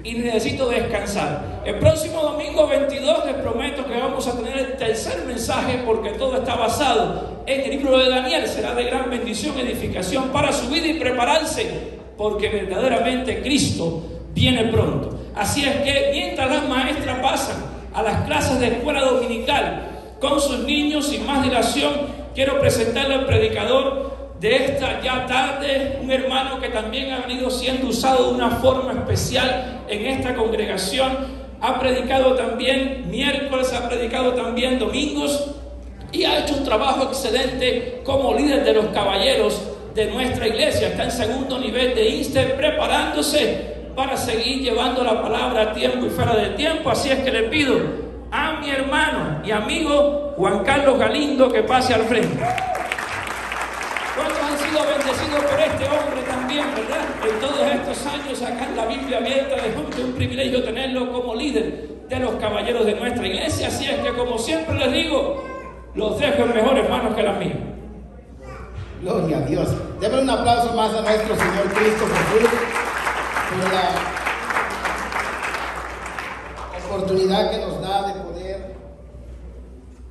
y necesito descansar. El próximo domingo 22 les prometo que vamos a tener el tercer mensaje, porque todo está basado en el libro de Daniel. Será de gran bendición, edificación para su vida y prepararse, porque verdaderamente Cristo viene pronto. Así es que mientras las maestras pasan a las clases de escuela dominical con sus niños, sin más dilación, quiero presentarle al predicador de esta ya tarde, un hermano que también ha venido siendo usado de una forma especial en esta congregación. Ha predicado también miércoles, ha predicado también domingos y ha hecho un trabajo excelente como líder de los caballeros de nuestra iglesia. Está en segundo nivel de Inster, preparándose para seguir llevando la palabra a tiempo y fuera de tiempo. Así es que le pido a mi hermano y amigo Juan Carlos Galindo que pase al frente. ¿Cuántos han sido bendecidos por este hombre también, verdad? En todos estos años acá en la Biblia abierta, es un privilegio tenerlo como líder de los caballeros de nuestra iglesia. Así es que, como siempre les digo, los dejo en mejores manos que las mías. Gloria a Dios. Démosle un aplauso más a nuestro Señor Cristo Jesús por la oportunidad que nos da de poder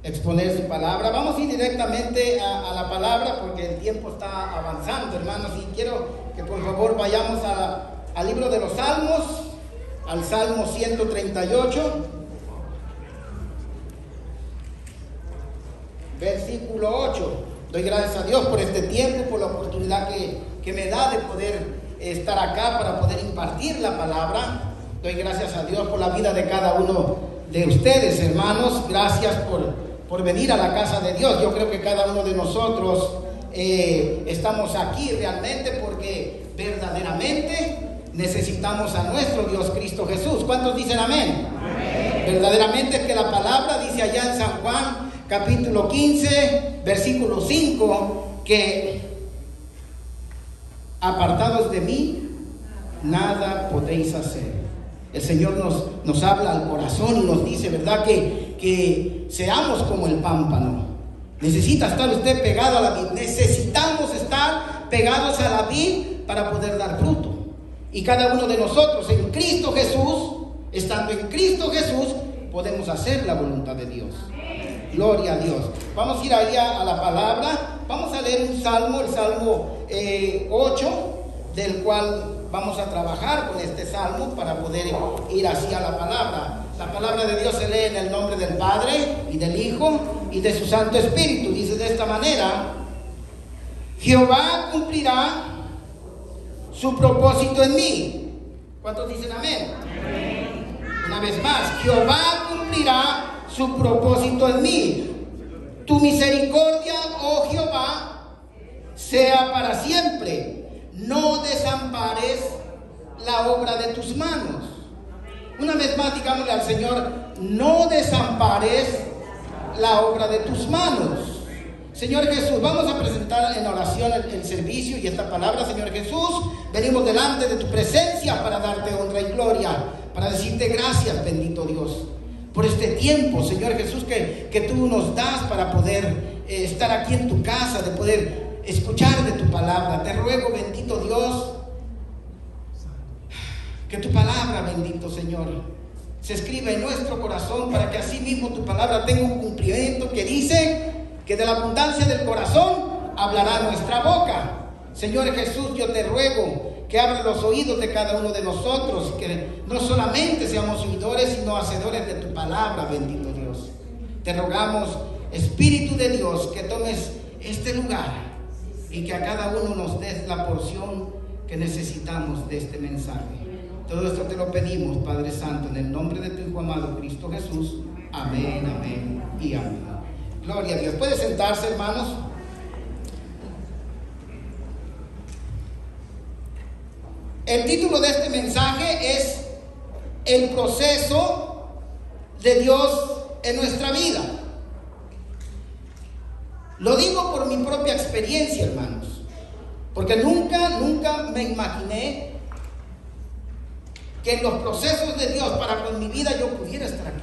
exponer su palabra. Vamos a ir directamente a la palabra porque el tiempo está avanzando, hermanos, y quiero que por favor vayamos al libro de los Salmos, al Salmo 138, versículo 8. Doy gracias a Dios por este tiempo, por la oportunidad que me da de poder estar acá para poder impartir la palabra. Doy gracias a Dios por la vida de cada uno de ustedes, hermanos. Gracias por venir a la casa de Dios. Yo creo que cada uno de nosotros estamos aquí realmente porque verdaderamente necesitamos a nuestro Dios Cristo Jesús. ¿Cuántos dicen amén? Amén. Verdaderamente es que la palabra dice allá en San Juan capítulo 15 versículo 5 que apartados de mí nada podéis hacer. El Señor nos habla al corazón y nos dice, ¿verdad?, que seamos como el pámpano. Necesita estar usted pegado a la vid. Necesitamos estar pegados a la vid para poder dar fruto. Y cada uno de nosotros en Cristo Jesús, estando en Cristo Jesús, podemos hacer la voluntad de Dios. Gloria a Dios. Vamos a ir allá a la palabra. Vamos a leer un salmo, el Salmo 8, del cual vamos a trabajar con este salmo para poder ir hacia la palabra. La palabra de Dios se lee en el nombre del Padre y del Hijo y de su Santo Espíritu. Dice de esta manera: Jehová cumplirá su propósito en mí. ¿Cuántos dicen amén? Amén. Una vez más, Jehová cumplirá su propósito en mí. Tu misericordia, oh Jehová, sea para siempre. No desampares la obra de tus manos. Una vez más, digámosle al Señor: no desampares la obra de tus manos. Señor Jesús, vamos a presentar en oración el servicio y esta palabra. Señor Jesús, venimos delante de tu presencia para darte honra y gloria, para decirte gracias, bendito Dios, por este tiempo, Señor Jesús, que tú nos das para poder estar aquí en tu casa, de poder escuchar de tu palabra. Te ruego, bendito Dios, que tu palabra, bendito Señor, se escriba en nuestro corazón, para que así mismo tu palabra tenga un cumplimiento que dice que de la abundancia del corazón hablará nuestra boca. Señor Jesús, yo te ruego que abra los oídos de cada uno de nosotros, que no solamente seamos oidores, sino hacedores de tu palabra, bendito Dios. Te rogamos, Espíritu de Dios, que tomes este lugar y que a cada uno nos des la porción que necesitamos de este mensaje. Todo esto te lo pedimos, Padre Santo, en el nombre de tu Hijo amado Cristo Jesús. Amén, amén y amén. Gloria a Dios. ¿Puede sentarse, hermanos? El título de este mensaje es el proceso de Dios en nuestra vida. Lo digo por mi propia experiencia, hermanos, porque nunca me imaginé que en los procesos de Dios para con mi vida yo pudiera estar aquí.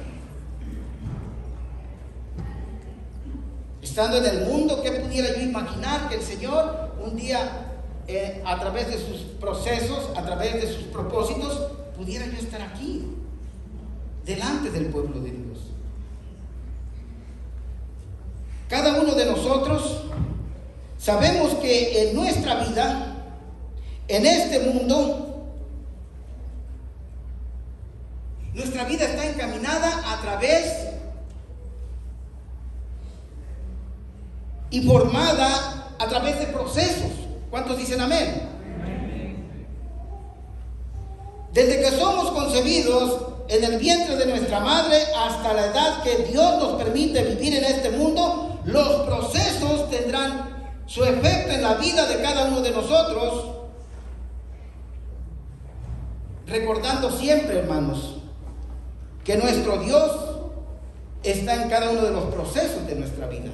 Estando en el mundo, ¿qué pudiera yo imaginar que el Señor un día, a través de sus procesos, a través de sus propósitos, pudiera yo estar aquí, delante del pueblo de Dios. Cada uno de nosotros sabemos que en nuestra vida, en este mundo, nuestra vida está encaminada a través y formada a través de procesos. ¿Cuántos dicen amén? Desde que somos concebidos en el vientre de nuestra madre hasta la edad que Dios nos permite vivir en este mundo, los procesos tendrán su efecto en la vida de cada uno de nosotros, recordando siempre, hermanos, que nuestro Dios está en cada uno de los procesos de nuestra vida.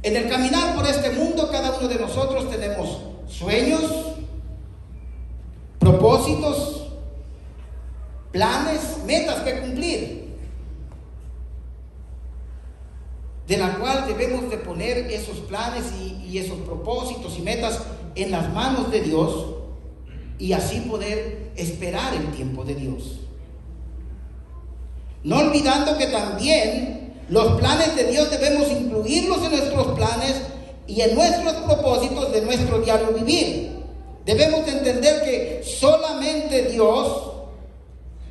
En el caminar por este mundo, cada uno de nosotros tenemos sueños, propósitos, planes, metas que cumplir, de la cual debemos de poner esos planes y esos propósitos y metas en las manos de Dios, y así poder esperar el tiempo de Dios. No olvidando que también los planes de Dios debemos incluirlos en nuestros planes y en nuestros propósitos de nuestro diario vivir. Debemos entender que solamente Dios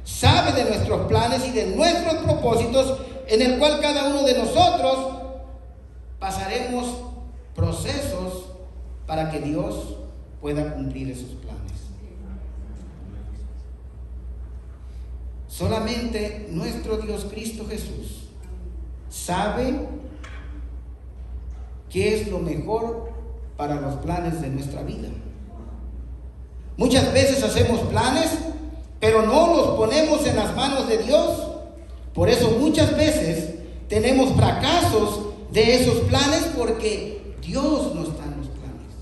sabe de nuestros planes y de nuestros propósitos, en el cual cada uno de nosotros pasaremos procesos para que Dios pueda cumplir esos planes. Solamente nuestro Dios Cristo Jesús sabe qué es lo mejor para los planes de nuestra vida. Muchas veces hacemos planes, pero no los ponemos en las manos de Dios. Por eso muchas veces tenemos fracasos de esos planes, porque Dios no está en los planes.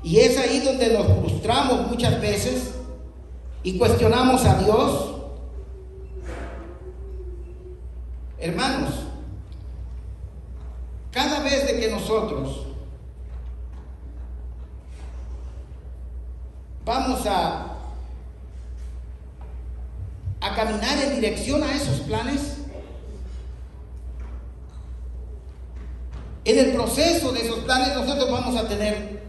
Y es ahí donde nos frustramos muchas veces y cuestionamos a Dios. Hermanos, cada vez de que nosotros vamos a caminar en dirección a esos planes, en el proceso de esos planes nosotros vamos a tener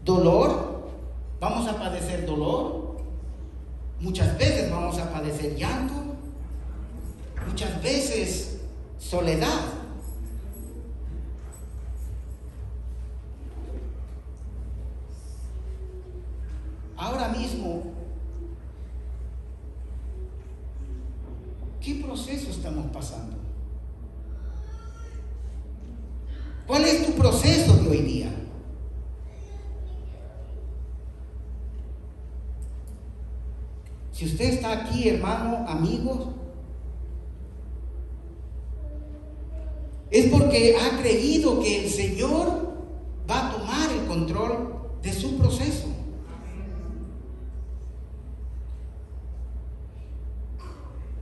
dolor, vamos a padecer dolor, muchas veces vamos a padecer llanto, muchas veces soledad. Ahora mismo, ¿qué proceso estamos pasando? ¿Cuál es tu proceso de hoy día? Si usted está aquí, hermano, amigo, es porque ha creído que el Señor va a tomar el control de su proceso.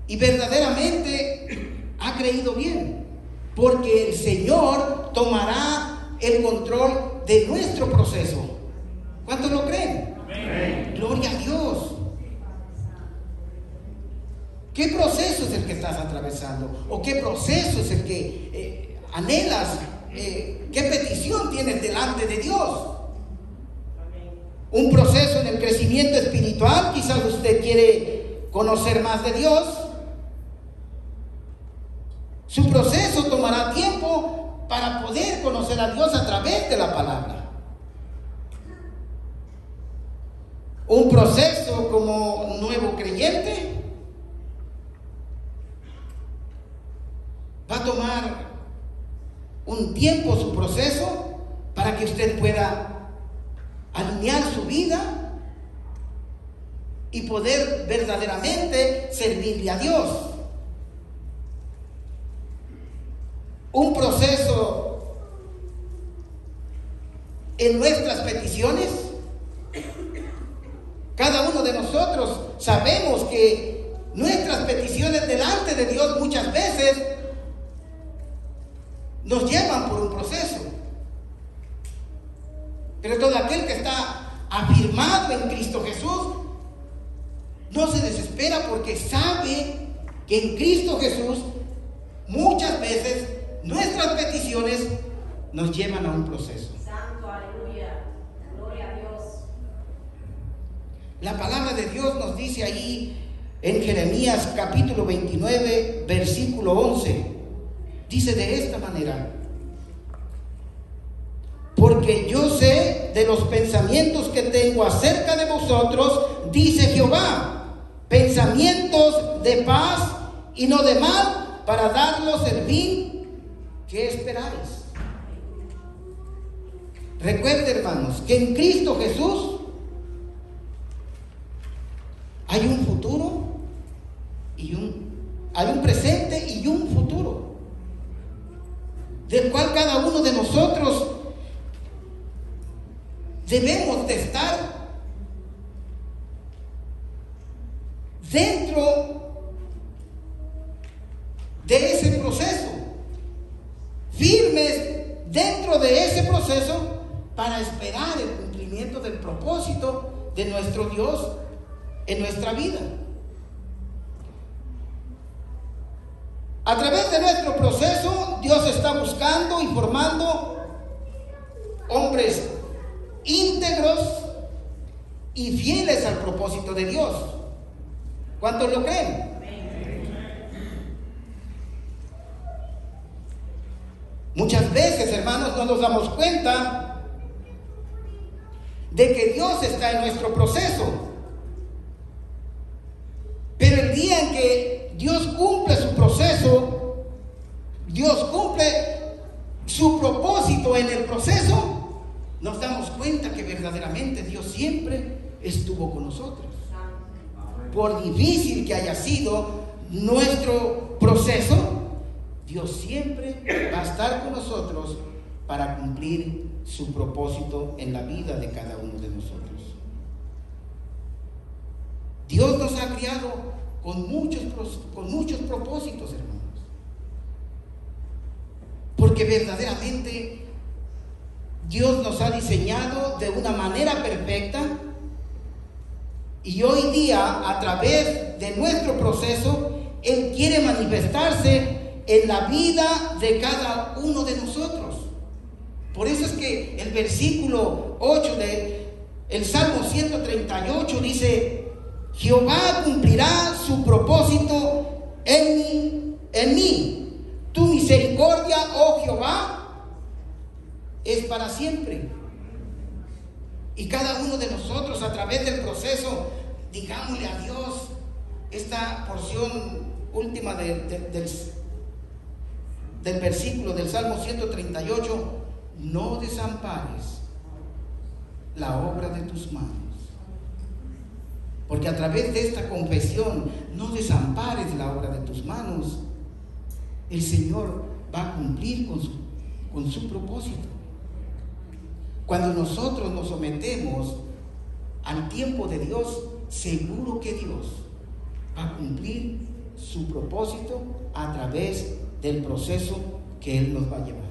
Y verdaderamente ha creído bien, porque el Señor tomará el control de nuestro proceso. ¿Cuántos lo creen? Amén. Gloria a Dios. ¿Qué proceso es el que estás atravesando? ¿O qué proceso es el que anhelas? ¿Qué petición tienes delante de Dios? Un proceso en el crecimiento espiritual. Quizás usted quiere conocer más de Dios. Su proceso tomará tiempo para poder conocer a Dios a través de la palabra. Un proceso como nuevo creyente va a tomar un tiempo su proceso para que usted pueda alinear su vida y poder verdaderamente servirle a Dios. Un proceso en nuestras peticiones. Cada uno de nosotros sabemos que nuestras peticiones delante de Dios muchas veces nos llevan por un proceso. Pero todo aquel que está afirmado en Cristo Jesús no se desespera, porque sabe que en Cristo Jesús muchas veces nuestras peticiones nos llevan a un proceso. Santo, aleluya, gloria a Dios. La palabra de Dios nos dice ahí en Jeremías capítulo 29, versículo 11. Dice de esta manera: porque yo sé de los pensamientos que tengo acerca de vosotros, dice Jehová, pensamientos de paz y no de mal, para daros el fin que esperáis. Recuerden, hermanos, que en Cristo Jesús hay un futuro y hay un presente y un futuro, del cual cada uno de nosotros debemos de estar dentro de ese proceso, firmes dentro de ese proceso, para esperar el cumplimiento del propósito de nuestro Dios en nuestra vida. A través de nuestro proceso, Dios está buscando y formando hombres íntegros y fieles al propósito de Dios. ¿Cuántos lo creen? Muchas veces, hermanos, no nos damos cuenta de que Dios está en nuestro proceso. Pero el día en que Dios cumple su proceso, Dios cumple su propósito en el proceso, nos damos cuenta que verdaderamente Dios siempre estuvo con nosotros. Por difícil que haya sido nuestro proceso, Dios siempre va a estar con nosotros para cumplir su propósito en la vida de cada uno de nosotros. Dios nos ha criado con muchos propósitos, hermanos, porque verdaderamente Dios nos ha diseñado de una manera perfecta, y hoy día, a través de nuestro proceso, Él quiere manifestarse en la vida de cada uno de nosotros. Por eso es que el versículo 8 del Salmo 138 dice: Jehová cumplirá su propósito en mí. Tu misericordia, oh Jehová, es para siempre. Y cada uno de nosotros, a través del proceso, digámosle a Dios esta porción última del versículo del Salmo 138: no desampares la obra de tus manos. Porque a través de esta confesión, no desampares la obra de tus manos, el Señor va a cumplir con su propósito. Cuando nosotros nos sometemos al tiempo de Dios, seguro que Dios va a cumplir su propósito a través del proceso que Él nos va a llevar.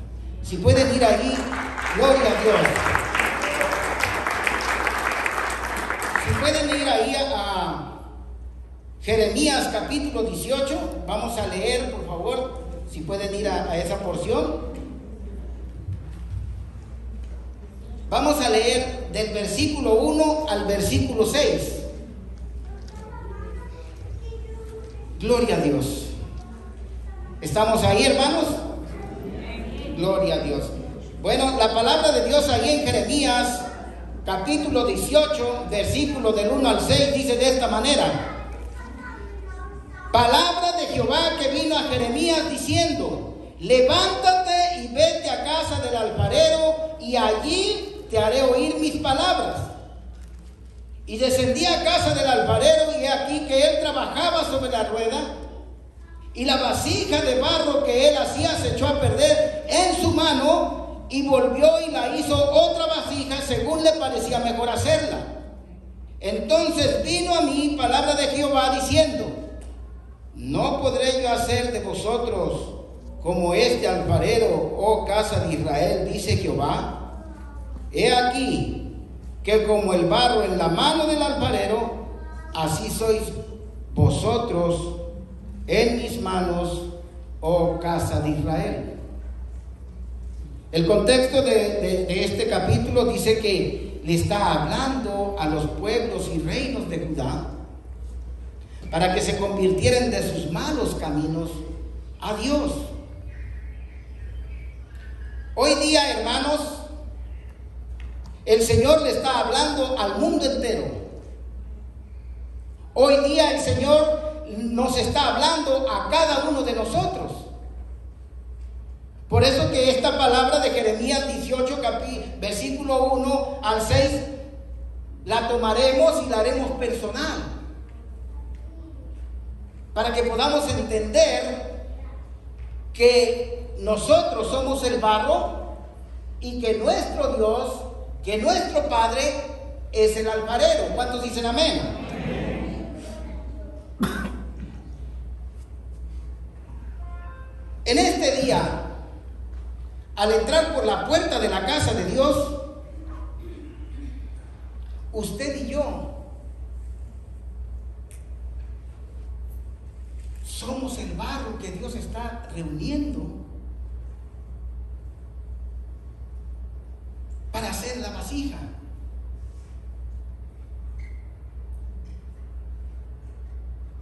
Si pueden ir ahí, gloria a Dios. Si pueden ir ahí a Jeremías capítulo 18, vamos a leer, por favor, si pueden ir a esa porción. Vamos a leer del versículo 1 al versículo 6. Gloria a Dios. ¿Estamos ahí, hermanos? Gloria a Dios. Bueno, la palabra de Dios ahí en Jeremías capítulo 18, versículo del 1 al 6, dice de esta manera: palabra de Jehová que vino a Jeremías diciendo: levántate y vete a casa del alfarero, y allí te haré oír mis palabras. Y descendí a casa del alfarero, y he aquí que él trabajaba sobre la rueda, y la vasija de barro que él hacía se echó a perder en su mano, y volvió y la hizo otra vasija según le parecía mejor hacerla. Entonces vino a mí palabra de Jehová diciendo: no podré yo hacer de vosotros como este alfarero, oh casa de Israel, dice Jehová. He aquí que como el barro en la mano del alfarero, así sois vosotros en mis manos, oh casa de Israel. El contexto de este capítulo dice que le está hablando a los pueblos y reinos de Judá para que se convirtieran de sus malos caminos a Dios. Hoy día, hermanos, el Señor le está hablando al mundo entero. Hoy día el Señor nos está hablando a cada uno de nosotros. Por eso que esta palabra de Jeremías 18, versículo 1 al 6, la tomaremos y la haremos personal, para que podamos entender que nosotros somos el barro y que nuestro Dios, que nuestro Padre es el alfarero. ¿Cuántos dicen amén? En este día, al entrar por la puerta de la casa de Dios, usted y yo somos el barro que Dios está reuniendo para hacer la vasija.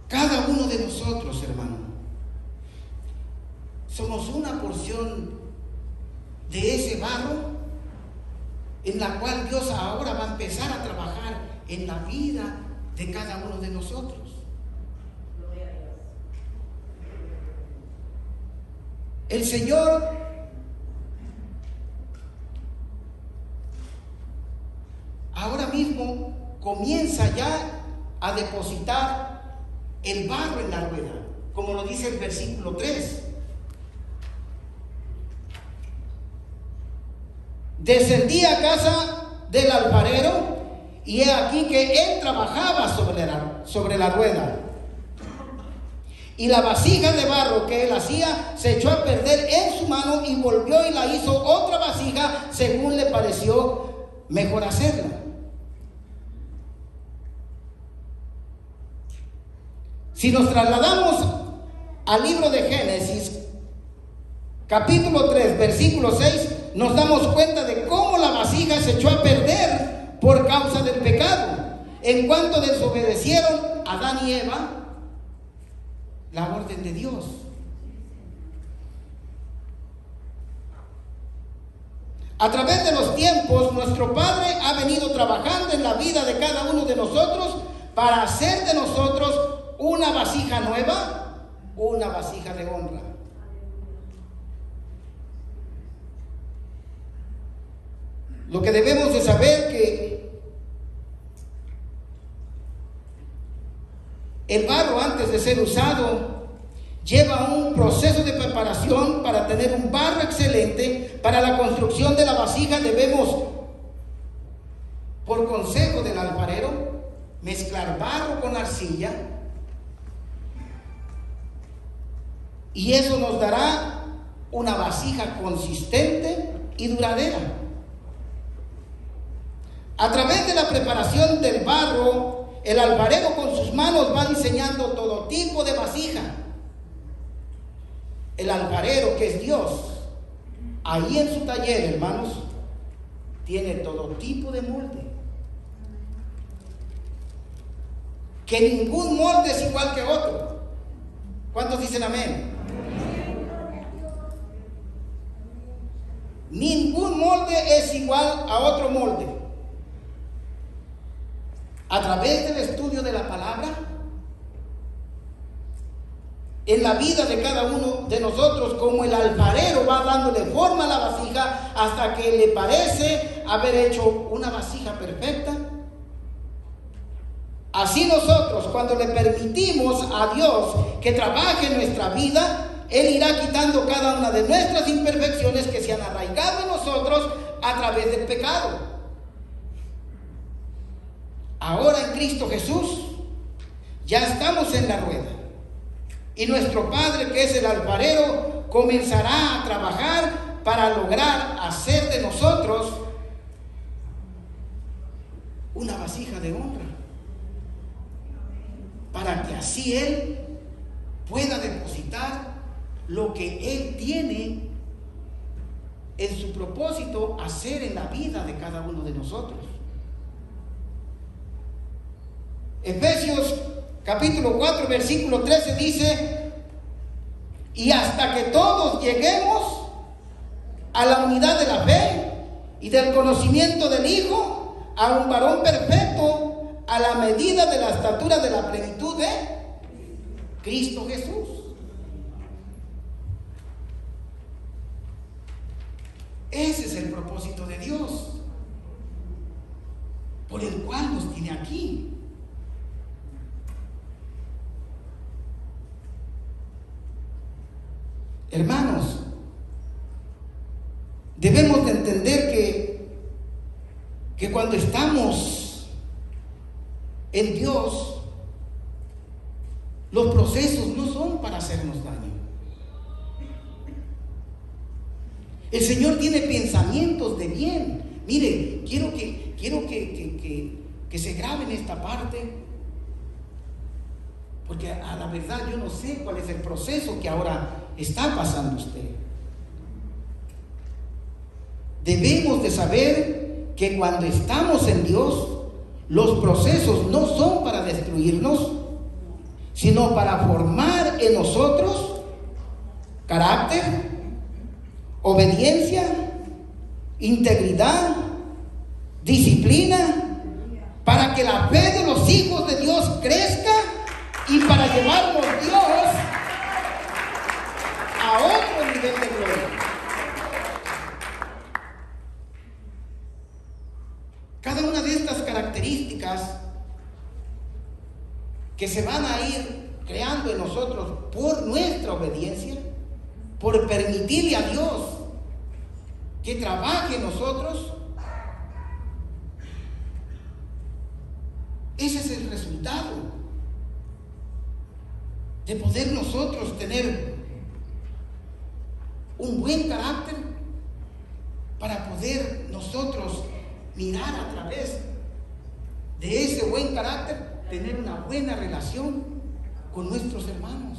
Cada uno de nosotros, hermano, somos una porción de ese barro en la cual Dios ahora va a empezar a trabajar en la vida de cada uno de nosotros. El Señor ahora mismo comienza ya a depositar el barro en la rueda, como lo dice el versículo 3. Descendí a casa del alfarero, y he aquí que él trabajaba sobre la rueda. Y la vasija de barro que él hacía se echó a perder en su mano, y volvió y la hizo otra vasija según le pareció mejor hacerla. Si nos trasladamos al libro de Génesis, capítulo 3, versículo 6, nos damos cuenta de cómo la vasija se echó a perder por causa del pecado, en cuanto desobedecieron Adán y Eva la orden de Dios. A través de los tiempos, nuestro Padre ha venido trabajando en la vida de cada uno de nosotros para hacer de nosotros una vasija nueva, una vasija de honra. Lo que debemos de saber que el barro, antes de ser usado, lleva un proceso de preparación para tener un barro excelente. Para la construcción de la vasija debemos, por consejo del alfarero, mezclar barro con arcilla, y eso nos dará una vasija consistente y duradera. A través de la preparación del barro, el alfarero con sus manos va diseñando todo tipo de vasija. El alfarero, que es Dios, ahí en su taller, hermanos, tiene todo tipo de molde. Que ningún molde es igual que otro. ¿Cuántos dicen amén? Ningún molde es igual a otro molde. A través del estudio de la palabra, en la vida de cada uno de nosotros, como el alfarero va dándole forma a la vasija hasta que le parece haber hecho una vasija perfecta, así nosotros, cuando le permitimos a Dios que trabaje en nuestra vida, Él irá quitando cada una de nuestras imperfecciones que se han arraigado en nosotros a través del pecado. Ahora en Cristo Jesús ya estamos en la rueda, y nuestro Padre, que es el alfarero, comenzará a trabajar para lograr hacer de nosotros una vasija de honra, para que así Él pueda depositar lo que Él tiene en su propósito hacer en la vida de cada uno de nosotros. Efesios capítulo 4 versículo 13 dice: y hasta que todos lleguemos a la unidad de la fe y del conocimiento del Hijo, a un varón perfecto, a la medida de la estatura de la plenitud de Cristo Jesús. Ese es el propósito de Dios, por el cual nos tiene aquí. Hermanos, debemos de entender que cuando estamos en Dios, los procesos no son para hacernos daño. El Señor tiene pensamientos de bien. Mire, quiero que se grabe en esta parte, porque a la verdad yo no sé cuál es el proceso que ahora está pasando usted. Debemos de saber que cuando estamos en Dios, los procesos no son para destruirnos, sino para formar en nosotros carácter, obediencia, integridad, disciplina, para que la fe de los hijos de Dios crezca y para llevarnos Dios a otro nivel de gloria. Cada una de estas características que se van a ir creando en nosotros por nuestra obediencia, por permitirle a Dios que trabaje en nosotros, ese es el resultado de poder nosotros tener un buen carácter, para poder nosotros mirar a través de ese buen carácter, tener una buena relación con nuestros hermanos.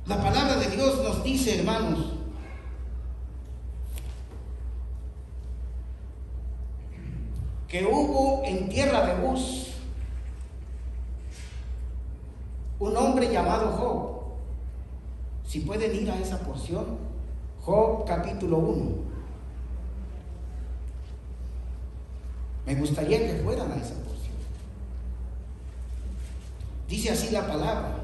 La palabra de Dios nos dice, hermanos, que hubo en tierra de Uz un hombre llamado Job. Si pueden ir a esa porción, Job capítulo 1. Me gustaría que fueran a esa porción. Dice así la palabra: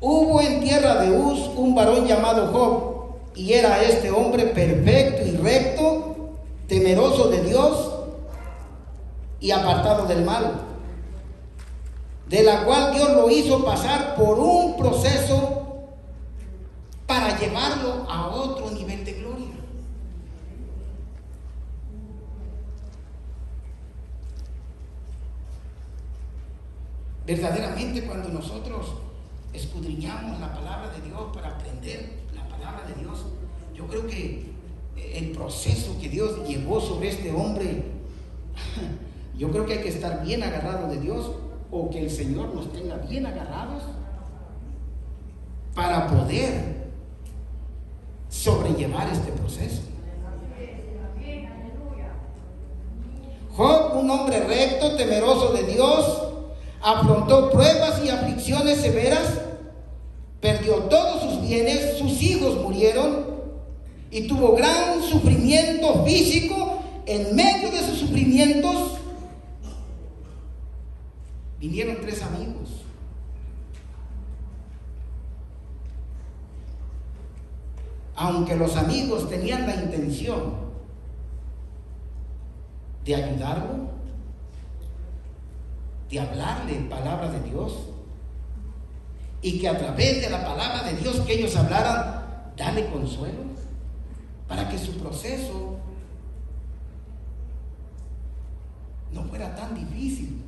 hubo en tierra de Uz un varón llamado Job, y era este hombre perfecto y recto, temeroso de Dios y apartado del mal, de la cual Dios lo hizo pasar por un proceso para llevarlo a otro nivel de gloria. Verdaderamente, cuando nosotros escudriñamos la palabra de Dios para aprender la palabra de Dios, yo creo que el proceso que Dios llevó sobre este hombre, yo creo que hay que estar bien agarrado de Dios, o que el Señor nos tenga bien agarrados para poder sobrellevar este proceso. Job, un hombre recto, temeroso de Dios, afrontó pruebas y aflicciones severas, perdió todos sus bienes, sus hijos murieron y tuvo gran sufrimiento físico. En medio de sus sufrimientos vinieron 3 amigos. Aunque los amigos tenían la intención de ayudarlo, de hablarle palabra de Dios, y que a través de la palabra de Dios que ellos hablaran, darle consuelo para que su proceso no fuera tan difícil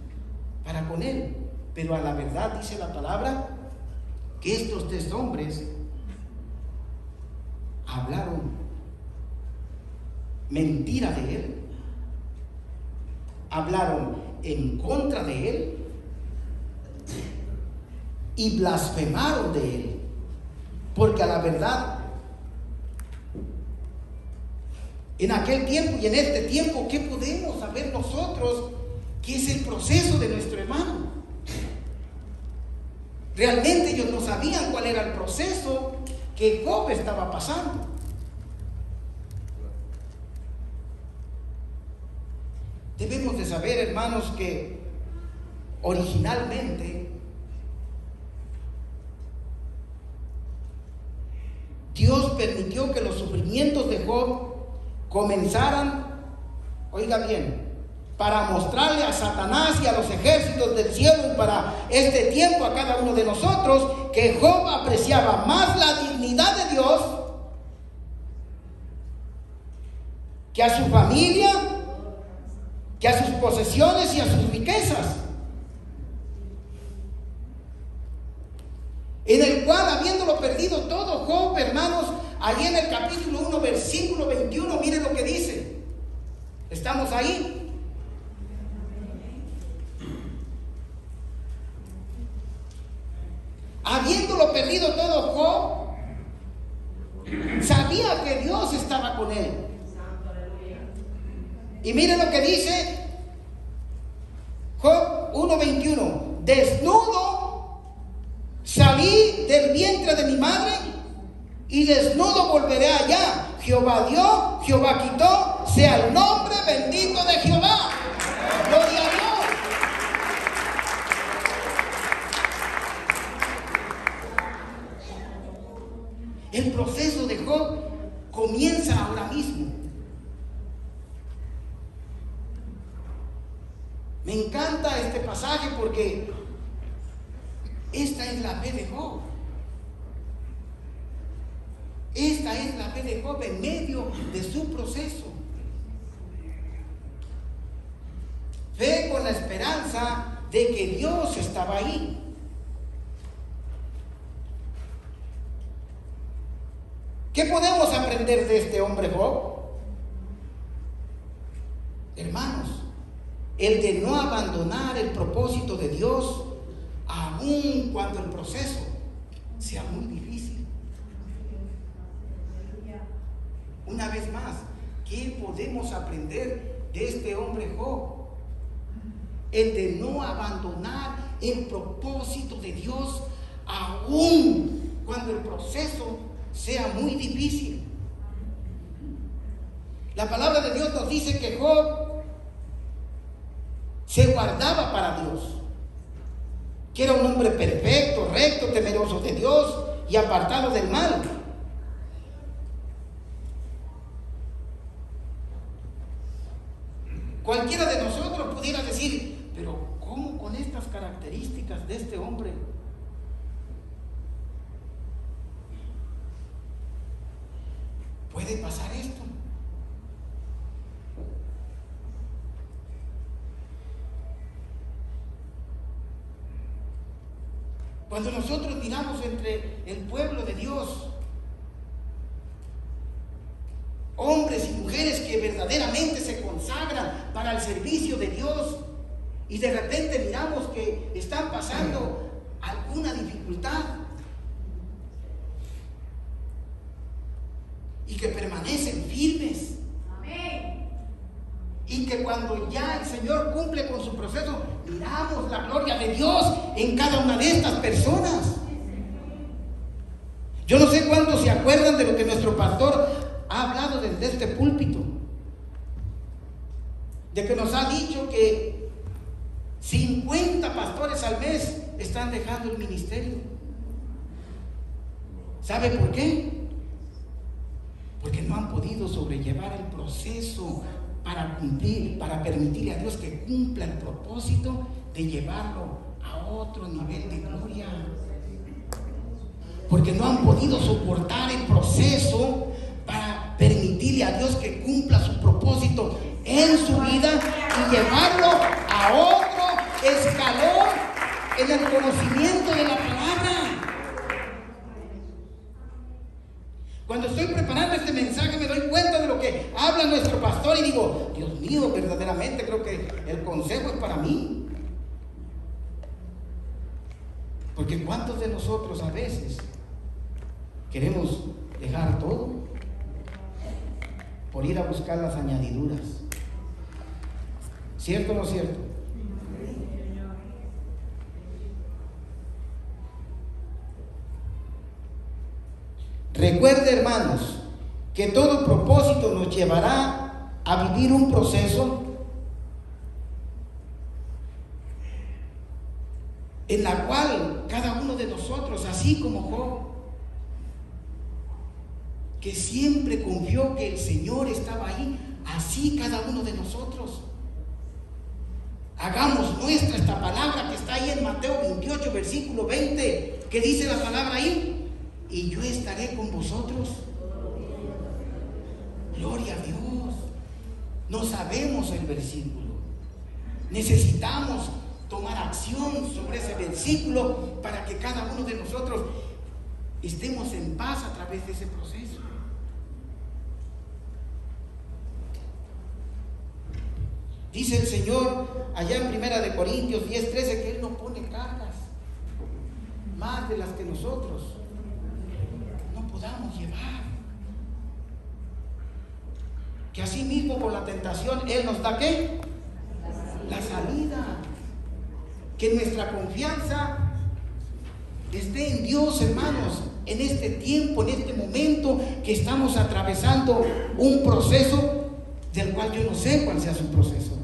para con él. Pero a la verdad dice la palabra que estos 3 hombres hablaron mentira de él, hablaron en contra de él y blasfemaron de él. Porque a la verdad, en aquel tiempo y en este tiempo, ¿qué podemos saber nosotros que es el proceso de nuestro hermano? Realmente ellos no sabían cuál era el proceso que Job estaba pasando. Debemos de saber, hermanos, que originalmente Dios permitió que los sufrimientos de Job comenzaran, oiga bien, para mostrarle a Satanás y a los ejércitos del cielo y para este tiempo a cada uno de nosotros que Job apreciaba más la dignidad de Dios que a su familia, que a sus posesiones y a sus riquezas. En el cual, habiéndolo perdido todo, Job, hermanos, ahí en el capítulo 1, versículo 21, miren lo que dice. ¿Estamos ahí? Habiéndolo perdido todo, Job sabía que Dios estaba con él. Y miren lo que dice Job 1:21. Desnudo salí del vientre de mi madre y desnudo volveré allá. Jehová dio, Jehová quitó, sea el nombre bendito de Jehová. Gloria a Dios. El proceso de Job comienza ahora mismo. Me encanta este pasaje porque esta es la fe de Job. Esta es la fe de Job en medio de su proceso. Fe con la esperanza de que Dios estaba ahí. ¿Qué podemos aprender de este hombre Job? Hermanos, el de no abandonar el propósito de Dios, aun cuando el proceso sea muy difícil. Una vez más, ¿qué podemos aprender de este hombre Job? El de no abandonar el propósito de Dios, aun cuando el proceso sea muy difícil. La palabra de Dios nos dice que Job se guardaba para Dios, que era un hombre perfecto, recto, temeroso de Dios y apartado del mal. Cualquiera de nosotros pudiera decir, pero ¿cómo con estas características de este hombre puede pasar esto? Cuando nosotros miramos entre el pueblo de Dios, hombres y mujeres que verdaderamente se consagran para el servicio de Dios, y de repente miramos que están pasando alguna dificultad y que permanecen firmes. Amén. Y que cuando ya el Señor cumple con su proceso, miramos la gloria de Dios en cada una de estas personas. Yo no sé cuántos se acuerdan de lo que nuestro pastor ha hablado desde este púlpito, de que nos ha dicho que 50 pastores al mes están dejando el ministerio. ¿Sabe por qué? Porque no han podido sobrellevar el proceso para cumplir, para permitirle a Dios que cumpla el propósito de llevarlo a otro nivel de gloria. Porque no han podido soportar el proceso para permitirle a Dios que cumpla su propósito en su vida y llevarlo a otro escalón en el conocimiento de la palabra. Cuando estoy preparando este mensaje me doy cuenta de lo que habla nuestro pastor y digo, Dios mío, verdaderamente creo que el consejo es para mí. Porque ¿cuántos de nosotros a veces queremos dejar todo por ir a buscar las añadiduras? ¿Cierto o no cierto? Recuerde, hermanos, que todo propósito nos llevará a vivir un proceso en la cual cada uno de nosotros, así como Job, que siempre confió que el Señor estaba ahí, así cada uno de nosotros hagamos nuestra esta palabra que está ahí en Mateo 28, versículo 20, que dice la palabra ahí: y yo estaré con vosotros. Gloria a Dios. No sabemos el versículo. Necesitamos tomar acción sobre ese versículo para que cada uno de nosotros estemos en paz a través de ese proceso. Dice el Señor allá en 1 Corintios 10:13 que Él no pone cargas más de las que nosotros no podamos llevar. Que así mismo con la tentación Él nos da ¿qué? La salida. Que nuestra confianza esté en Dios, hermanos, en este tiempo, en este momento que estamos atravesando un proceso del cual yo no sé cuál sea su proceso.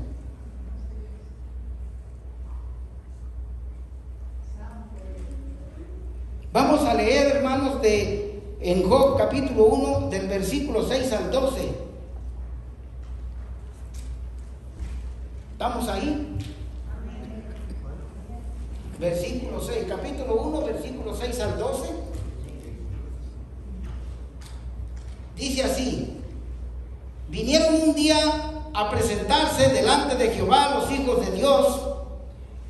Vamos a leer, hermanos, en Job capítulo 1 del versículo 6 al 12. ¿Estamos ahí? Versículo 6, capítulo 1, versículo 6 al 12. Dice así: vinieron un día a presentarse delante de Jehová los hijos de Dios,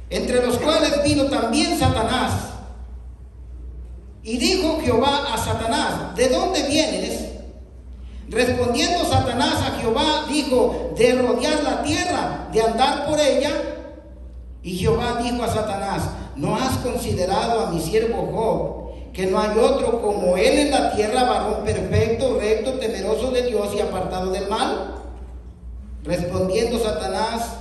entre los cuales vino también Satanás. Y dijo Jehová a Satanás: ¿de dónde vienes? Respondiendo Satanás a Jehová, dijo: de rodear la tierra, de andar por ella. Y Jehová dijo a Satanás: ¿no has considerado a mi siervo Job, que no hay otro como él en la tierra, varón perfecto, recto, temeroso de Dios y apartado del mal? Respondiendo Satanás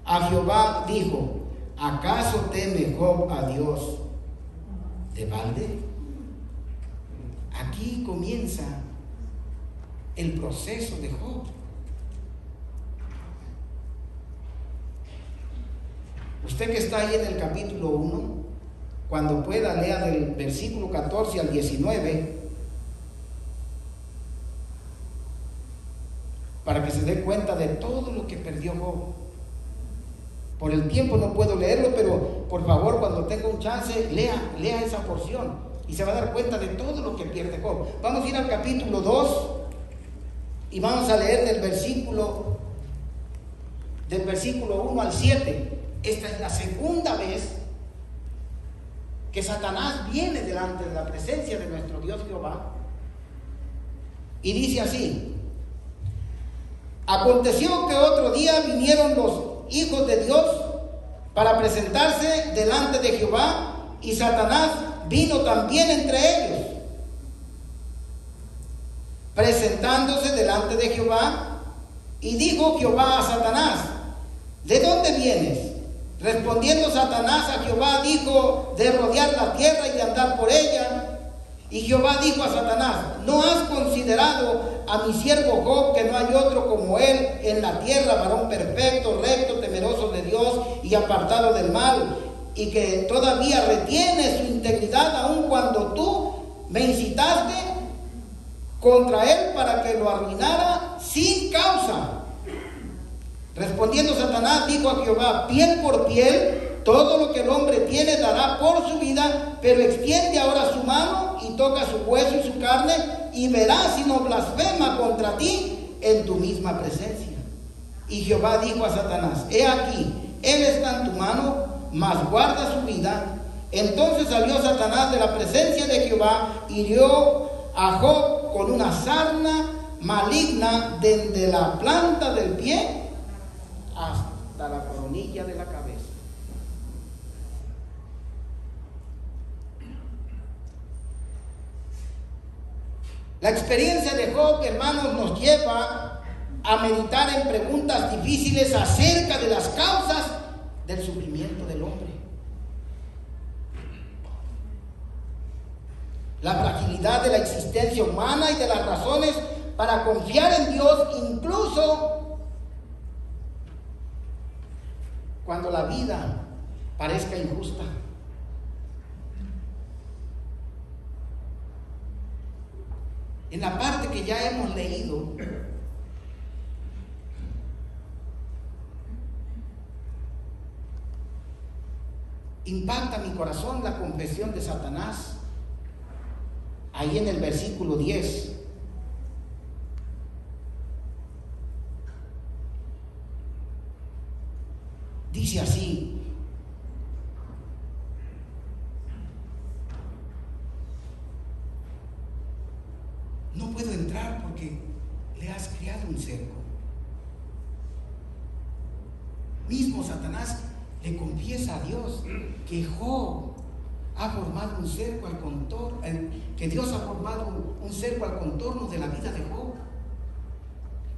a Jehová, dijo: ¿acaso teme Job a Dios de balde? Aquí comienza el proceso de Job. Usted que está ahí en el capítulo 1, cuando pueda lea del versículo 14 al 19, para que se dé cuenta de todo lo que perdió Job. Por el tiempo no puedo leerlo, pero por favor, cuando tenga un chance, lea esa porción y se va a dar cuenta de todo lo que pierde Job. Vamos a ir al capítulo 2 y vamos a leer del versículo 1 al 7. Esta es la segunda vez que Satanás viene delante de la presencia de nuestro Dios Jehová. Y dice así: aconteció que otro día vinieron los hijos de Dios para presentarse delante de Jehová, y Satanás vino también entre ellos. Presentándose delante de Jehová, y dijo Jehová a Satanás: ¿de dónde vienes? Respondiendo Satanás a Jehová, dijo: de rodear la tierra y de andar por ella. Y Jehová dijo a Satanás: ¿no has considerado a mi siervo Job, que no hay otro como él en la tierra, varón perfecto, recto, temeroso de Dios y apartado del mal, y que todavía retiene su integridad aun cuando tú me incitaste contra él para que lo arruinara sin causa? Respondiendo Satanás, dijo a Jehová: piel por piel, todo lo que el hombre tiene dará por su vida, pero extiende ahora su mano y toca su hueso y su carne, y verás si no blasfema contra ti en tu misma presencia. Y Jehová dijo a Satanás: he aquí, él está en tu mano, mas guarda su vida. Entonces salió Satanás de la presencia de Jehová, hirió a Job con una sarna maligna desde la planta del pie hasta la coronilla de la cabeza. La experiencia de Job, hermanos, nos lleva a meditar en preguntas difíciles acerca de las causas del sufrimiento del hombre. La fragilidad de la existencia humana y de las razones para confiar en Dios, incluso cuando la vida parezca injusta. En la parte que ya hemos leído, impacta mi corazón la confesión de Satanás. Ahí en el versículo 10. Dice así: no puedo entrar porque le has creado un cerco. Mismo Satanás le confiesa a Dios que Job ha formado un cerco al contorno, que Dios ha formado un cerco al contorno de la vida de Job,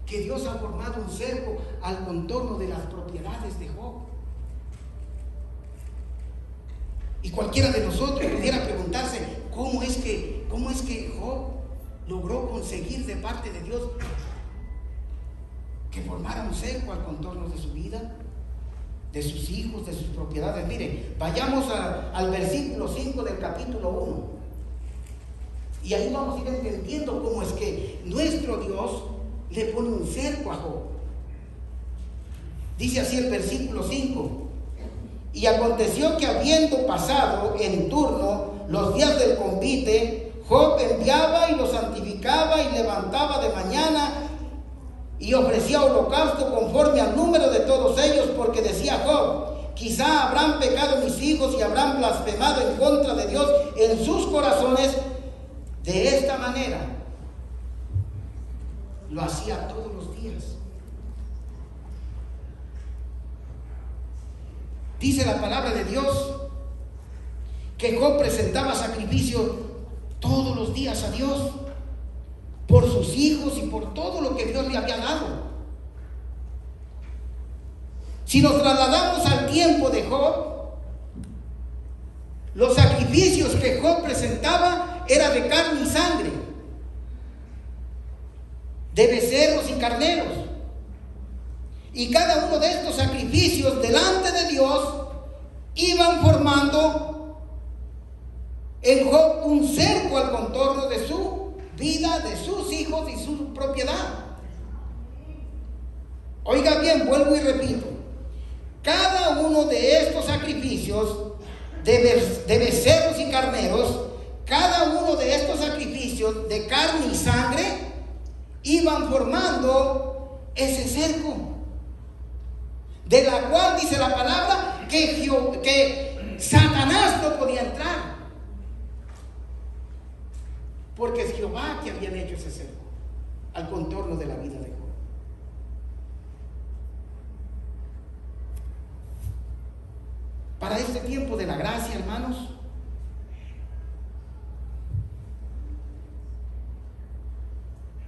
que Dios ha formado un cerco al contorno de las propiedades de Job. Y cualquiera de nosotros pudiera preguntarse: ¿cómo es que Job logró conseguir de parte de Dios que formara un cerco al contorno de su vida, de sus hijos, de sus propiedades? Mire, vayamos al versículo 5 del capítulo 1. Y ahí vamos a ir entendiendo cómo es que nuestro Dios le pone un cerco a Job. Dice así el versículo 5: y aconteció que habiendo pasado en turno los días del convite, Job enviaba y los santificaba y levantaba de mañana y ofrecía holocausto conforme al número de todos ellos, porque decía Job: quizá habrán pecado mis hijos y habrán blasfemado en contra de Dios en sus corazones. De esta manera lo hacía todos los días. Dice la palabra de Dios que Job presentaba sacrificio todos los días a Dios por sus hijos y por todo lo que Dios le había dado. Si nos trasladamos al tiempo de Job, los sacrificios que Job presentaba eran de carne y sangre, de becerros y carneros. Y cada uno de estos sacrificios delante de Dios iban formando en Job un cerco al contorno de su vida, de sus hijos y su propiedad. Oiga bien, vuelvo y repito: cada uno de estos sacrificios de becerros y carneros, cada uno de estos sacrificios de carne y sangre iban formando ese cerco, de la cual dice la palabra que Satanás no podía entrar, porque es Jehová que había hecho ese cerco al contorno de la vida de Job. Para este tiempo de la gracia, hermanos,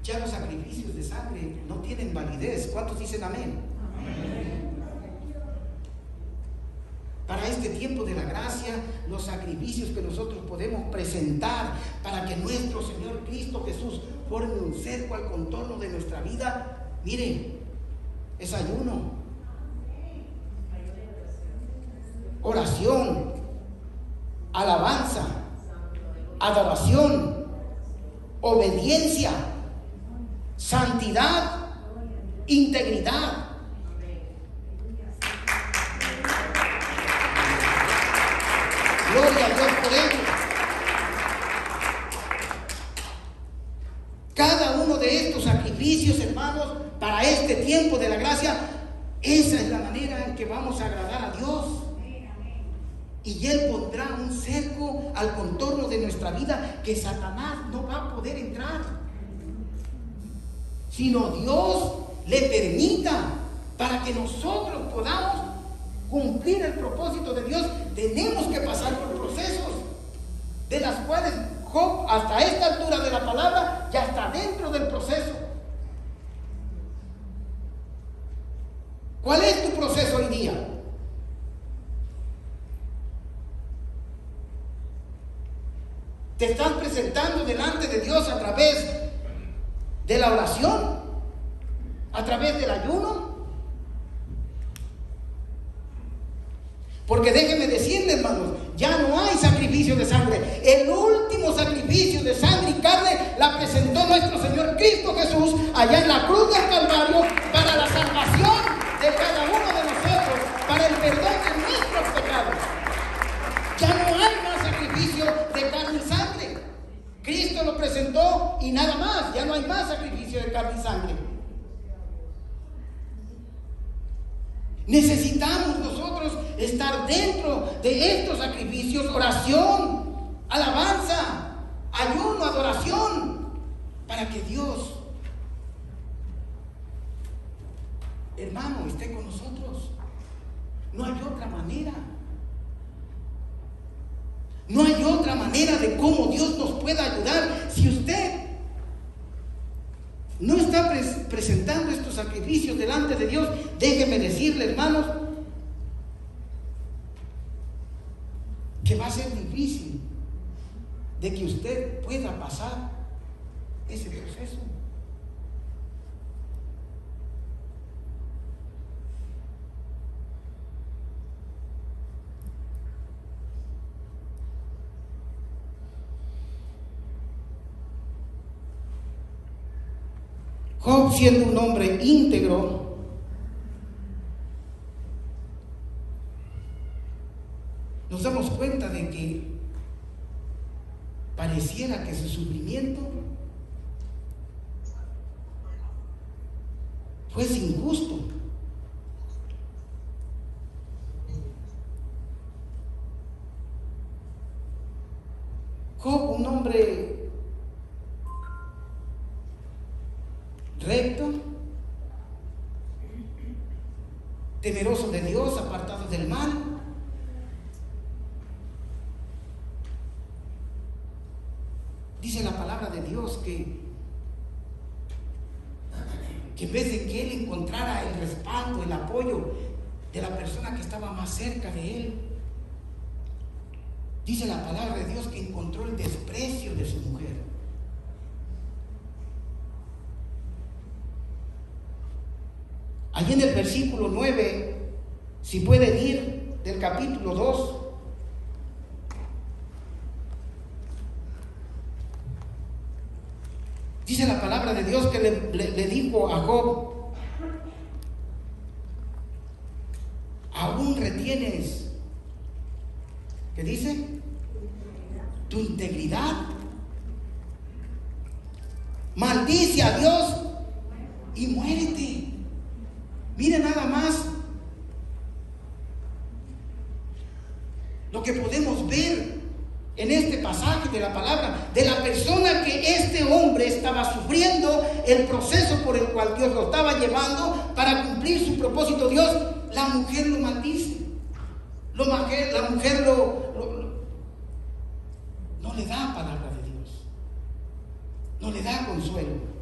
ya los sacrificios de sangre no tienen validez. ¿Cuántos dicen amén? Amén. Para este tiempo de la gracia, los sacrificios que nosotros podemos presentar para que nuestro Señor Cristo Jesús forme un cerco al contorno de nuestra vida, miren, es ayuno, oración, alabanza, adoración, obediencia, santidad, integridad. Gloria a Dios por ello. Cada uno de estos sacrificios, hermanos, para este tiempo de la gracia, Esa es la manera en que vamos a agradar a Dios. Y Él pondrá un cerco al contorno de nuestra vida que Satanás no va a poder entrar. Sino Dios le permita, para que nosotros podamos cumplir el propósito de Dios. Tenemos que pasar por procesos de las cuales Job, hasta esta altura de la palabra, ya está dentro del proceso. ¿Cuál es tu proceso hoy día? ¿Te estás presentando delante de Dios a través de la oración? ¿A través del ayuno? Porque déjenme decirles, hermanos, ya no hay sacrificio de sangre. El último sacrificio de sangre y carne la presentó nuestro Señor Cristo Jesús allá en la cruz del Calvario para la salvación de cada uno de nosotros, para el perdón de nuestros pecados. Ya no hay más sacrificio de carne y sangre. Cristo lo presentó y nada más. Ya no hay más sacrificio de carne y sangre. Necesitamos nosotros estar dentro de estos sacrificios: oración, alabanza, ayuno, adoración, para que Dios, hermano, esté con nosotros. No hay otra manera. No hay otra manera de cómo Dios nos pueda ayudar. Si usted no está presentando estos sacrificios delante de Dios, déjeme decirle, hermanos, que va a ser difícil de que usted pueda pasar ese proceso. Job, siendo un hombre íntegro, nos damos cuenta de que pareciera que su sufrimiento fue injusto. Job, un hombre recto, temeroso de Dios, apartado del mal, dice la palabra de Dios que en vez de que él encontrara el respaldo, el apoyo de la persona que estaba más cerca de él, dice la palabra de Dios que encontró el desprecio de su mujer. Allí en el versículo 9, si pueden ir del capítulo 2, dice la palabra de Dios que le dijo a Job: aún retienes, ¿qué dice? Tu integridad. Maldice a Dios y muérete. Mire nada más lo que podemos ver en este pasaje de la palabra, de la persona que este hombre estaba sufriendo, el proceso por el cual Dios lo estaba llevando para cumplir su propósito. Dios, la mujer lo maldice, la mujer no le da palabra de Dios, no le da consuelo.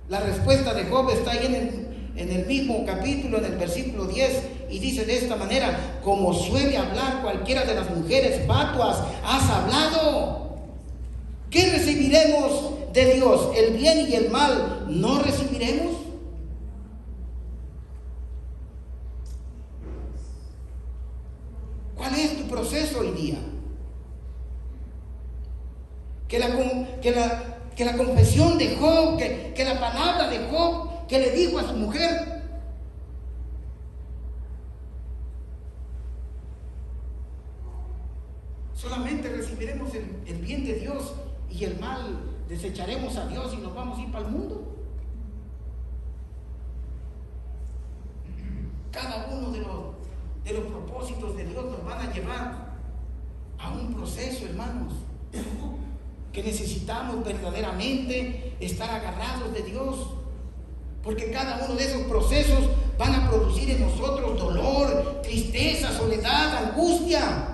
La respuesta de Job está ahí en el mismo capítulo, en el versículo 10, y dice de esta manera: como suele hablar cualquiera de las mujeres fatuas, has hablado. ¿Qué recibiremos de Dios? ¿El bien y el mal no recibiremos? ¿Cuál es tu proceso hoy día? Que la confesión de Job, que la palabra de Job que le dijo a su mujer, solamente recibiremos el bien de Dios y el mal desecharemos a Dios y nos vamos a ir para el mundo. cada uno de los propósitos de Dios nos van a llevar a un proceso, hermanos, que necesitamos verdaderamente estar agarrados de Dios, porque cada uno de esos procesos van a producir en nosotros dolor, tristeza, soledad, angustia.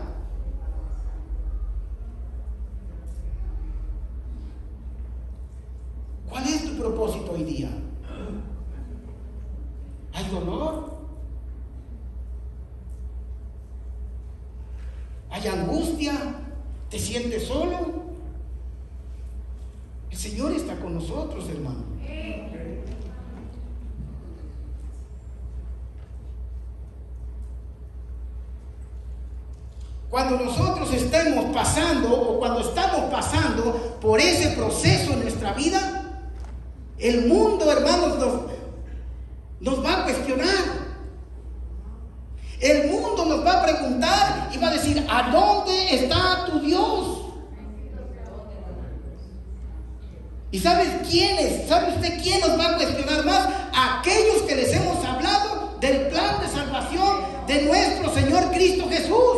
¿Cuál es tu propósito hoy día? ¿Hay dolor? ¿Hay angustia? ¿Te sientes solo? El Señor está con nosotros, hermano. Cuando nosotros estemos pasando o cuando estamos pasando por ese proceso en nuestra vida, el mundo, hermanos, nos va a cuestionar. El mundo nos va a preguntar y va a decir: ¿a dónde está tu Dios? ¿Y sabe usted quién nos va a cuestionar más? Aquellos que les hemos hablado del plan de salvación de nuestro Señor Cristo Jesús.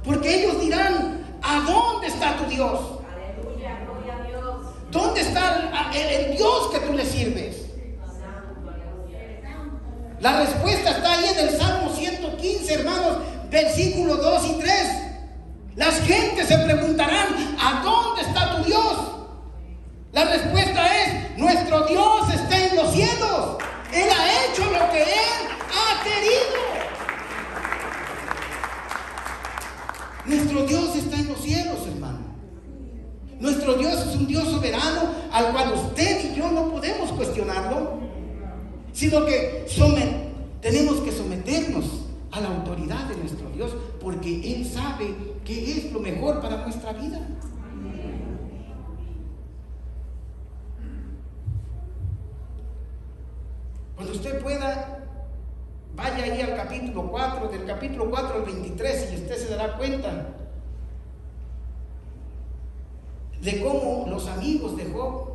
Porque ellos dirán: ¿a dónde está tu Dios? Aleluya, gloria a Dios. ¿Dónde está el Dios que tú le sirves? La respuesta está ahí en el Salmo 115, hermanos, versículos 2 y 3. Las gentes se preguntarán: ¿a dónde está tu Dios? La respuesta es: nuestro Dios está en los cielos. Él ha hecho lo que Él ha querido. Nuestro Dios está en los cielos, hermano. Nuestro Dios es un Dios soberano al cual usted y yo no podemos cuestionarlo, sino que tenemos que someternos a la autoridad de nuestro Dios, porque Él sabe qué es lo mejor para nuestra vida. Cuando usted pueda, vaya ahí al capítulo 4, del capítulo 4 al 23, y usted se dará cuenta de cómo los amigos de Job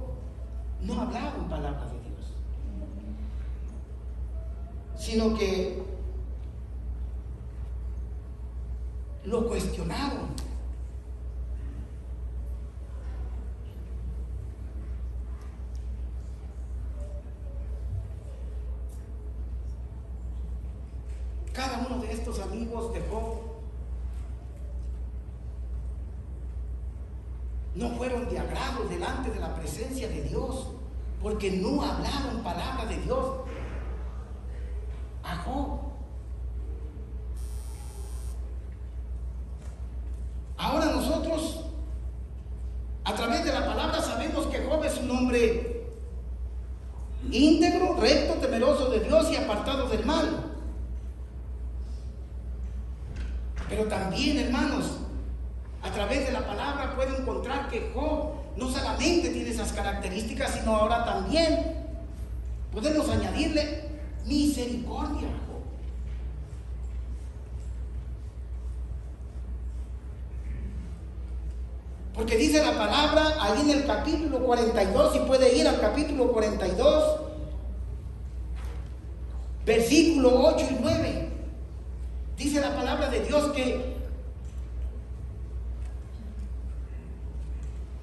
no hablaron palabras de Dios, sino que lo cuestionaron. Cada uno de estos amigos de Job no fueron de agrado delante de la presencia de Dios, porque no hablaron palabra de Dios a Job. Ahora nosotros, a través de la palabra, sabemos que Job es un hombre íntegro, recto, temeroso de Dios y apartado del mal. Pero también, hermanos, a través de la palabra puedo encontrar que Job no solamente tiene esas características, sino ahora también podemos añadirle misericordia a Job. Porque dice la palabra ahí en el capítulo 42, si puede ir al capítulo 42, versículo 8 y 9. Dice la palabra de Dios que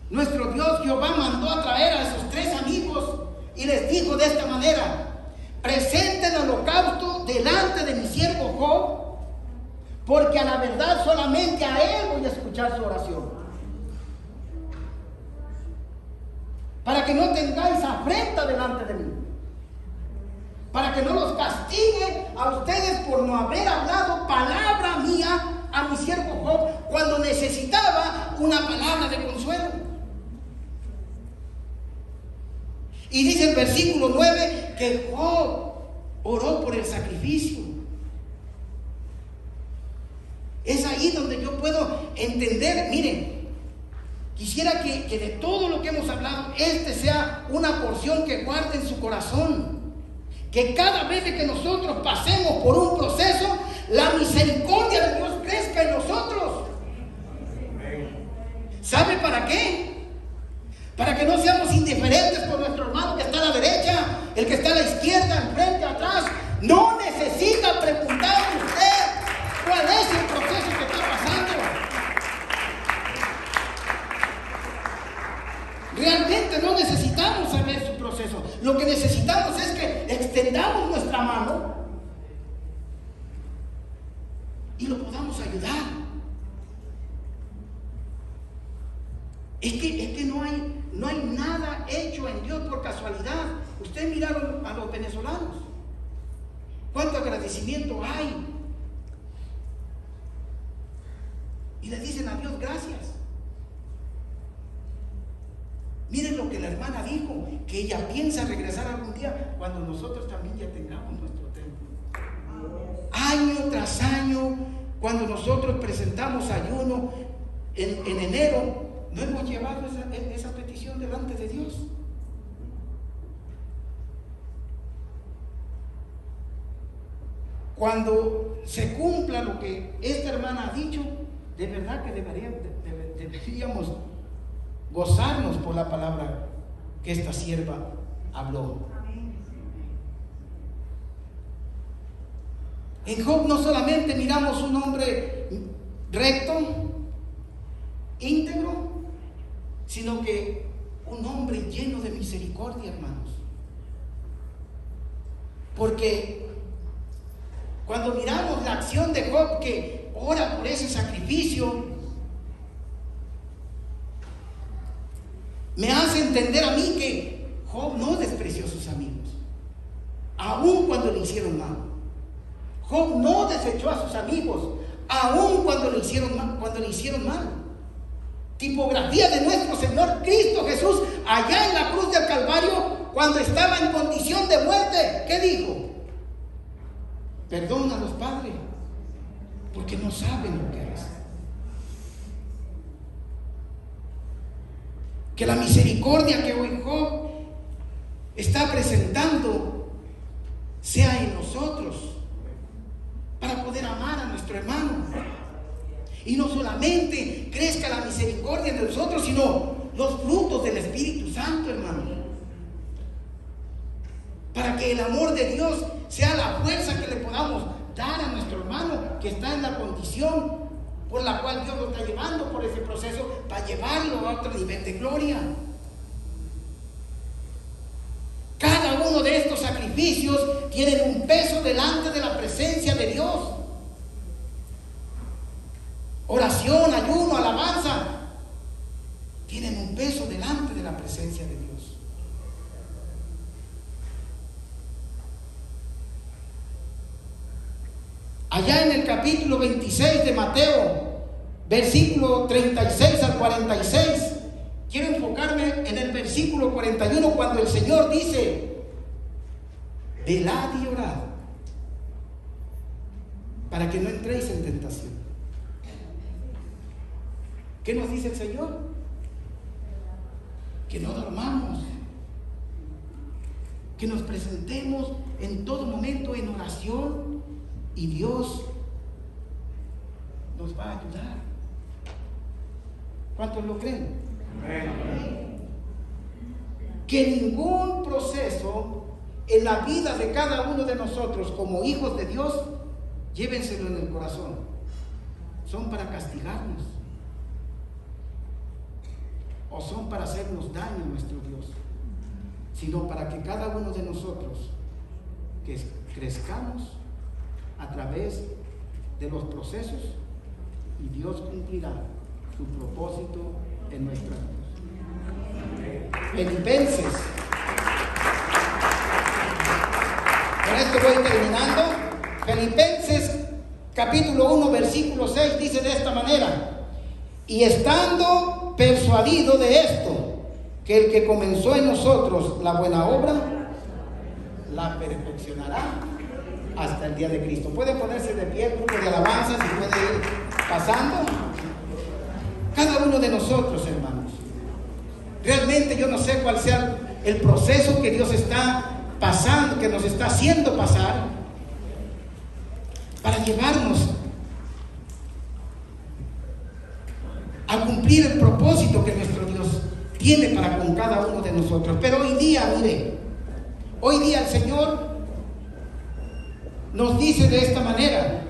nuestro Dios Jehová mandó a traer a esos tres amigos y les dijo de esta manera: presenten holocausto delante de mi siervo Job, porque a la verdad solamente a él voy a escuchar su oración, para que no tengáis afrenta delante de mí, para que no los castigue a ustedes por no haber hablado palabra mía a mi siervo Job cuando necesitaba una palabra de consuelo. Y dice el versículo 9 que Job oró por el sacrificio. Es ahí donde yo puedo entender. Miren, quisiera que de todo lo que hemos hablado, este sea una porción que guarde en su corazón. Que cada vez que nosotros pasemos por un proceso, la misericordia de Dios crezca en nosotros. ¿Sabe para qué? Para que no seamos indiferentes con nuestro hermano que está a la derecha, el que está a la izquierda, enfrente, No necesita preguntar usted cuál es el proceso que está pasando. Realmente no necesitamos saber su proceso. Lo que necesitamos es que extendamos nuestra mano y lo podamos ayudar. Es que no hay nada hecho en Dios por casualidad. Usted mira a los venezolanos. ¿Cuánto agradecimiento hay? Y le dicen a Dios gracias. Miren lo que la hermana dijo, que ella piensa regresar algún día cuando nosotros también ya tengamos nuestro templo. Año tras año, cuando nosotros presentamos ayuno en enero, no hemos llevado esa petición delante de Dios. Cuando se cumpla lo que esta hermana ha dicho, de verdad que deberíamos gozarnos por la palabra que esta sierva habló. En Job no solamente miramos un hombre recto, íntegro, sino que un hombre lleno de misericordia, hermanos. Porque cuando miramos la acción de Job, que ora por ese sacrificio, me hace entender a mí que Job no despreció a sus amigos, aun cuando le hicieron mal. Job no desechó a sus amigos, aun cuando le hicieron mal. Tipografía de nuestro Señor Cristo Jesús, allá en la cruz del Calvario, cuando estaba en condición de muerte, ¿qué dijo? Perdónalos, Padre, porque no saben lo que es. Que la misericordia que hoy Job está presentando sea en nosotros para poder amar a nuestro hermano. Y no solamente crezca la misericordia de nosotros, sino los frutos del Espíritu Santo, hermano. Para que el amor de Dios sea la fuerza que le podamos dar a nuestro hermano que está en la condición por la cual Dios lo está llevando por ese proceso, para llevarlo a otro nivel de gloria. Cada uno de estos sacrificios tienen un peso delante de la presencia de Dios. Oración, ayuno, alabanza, tienen un peso delante de la presencia de Dios. Allá en el capítulo 26 de Mateo, versículo 36 al 46, quiero enfocarme en el versículo 41, cuando el Señor dice: velad y orad, para que no entréis en tentación. ¿Qué nos dice el Señor? Que no dormamos, que nos presentemos en todo momento en oración, y Dios nos va a ayudar. ¿Cuántos lo creen? Amén. Que ningún proceso en la vida de cada uno de nosotros como hijos de Dios, llévenselo en el corazón, son para castigarnos o son para hacernos daño a nuestro Dios, sino para que cada uno de nosotros que crezcamos a través de los procesos, y Dios cumplirá su propósito en nuestras vidas. Filipenses, con esto voy terminando. Filipenses capítulo 1 versículo 6 dice de esta manera: y estando persuadido de esto, que el que comenzó en nosotros la buena obra, la perfeccionará hasta el día de Cristo. Puede ponerse de pie el grupo de alabanzas y puede ir pasando. Cada uno de nosotros, hermanos, realmente yo no sé cuál sea el proceso que Dios está pasando, que nos está haciendo pasar, para llevarnos a cumplir el propósito que nuestro Dios tiene para con cada uno de nosotros. Pero hoy día, mire, hoy día el Señor nos dice de esta manera,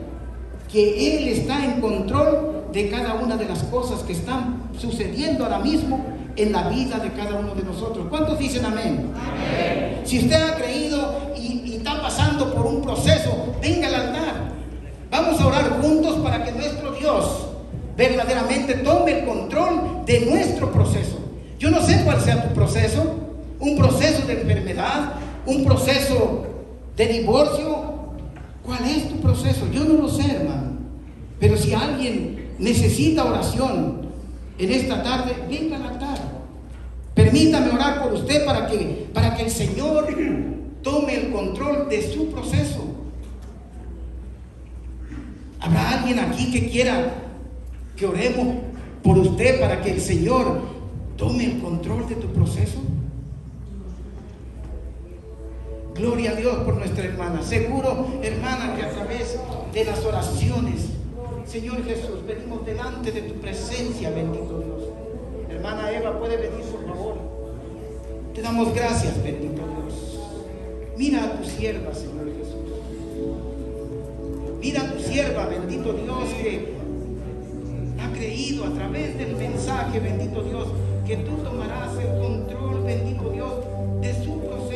que Él está en control de cada una de las cosas que están sucediendo ahora mismo en la vida de cada uno de nosotros. ¿Cuántos dicen amén? Amén. Si usted ha creído y está pasando por un proceso, venga al altar. Vamos a orar juntos para que nuestro Dios verdaderamente tome el control de nuestro proceso. Yo no sé cuál sea tu proceso, un proceso de enfermedad, un proceso de divorcio. ¿Cuál es tu proceso? Yo no lo sé, hermano. Pero si alguien necesita oración en esta tarde, venga al altar. Permítame orar por usted para que el Señor tome el control de su proceso. ¿Habrá alguien aquí que quiera que oremos por usted para que el Señor tome el control de tu proceso? Gloria a Dios por nuestra hermana. Seguro, hermana, que a través de las oraciones, Señor Jesús, venimos delante de tu presencia, bendito Dios. Hermana Eva, puede venir, por favor. Te damos gracias, bendito Dios. Mira a tu sierva, Señor Jesús. Mira a tu sierva, bendito Dios, que ha creído a través del mensaje, bendito Dios, que tú tomarás el control, bendito Dios, de su proceso.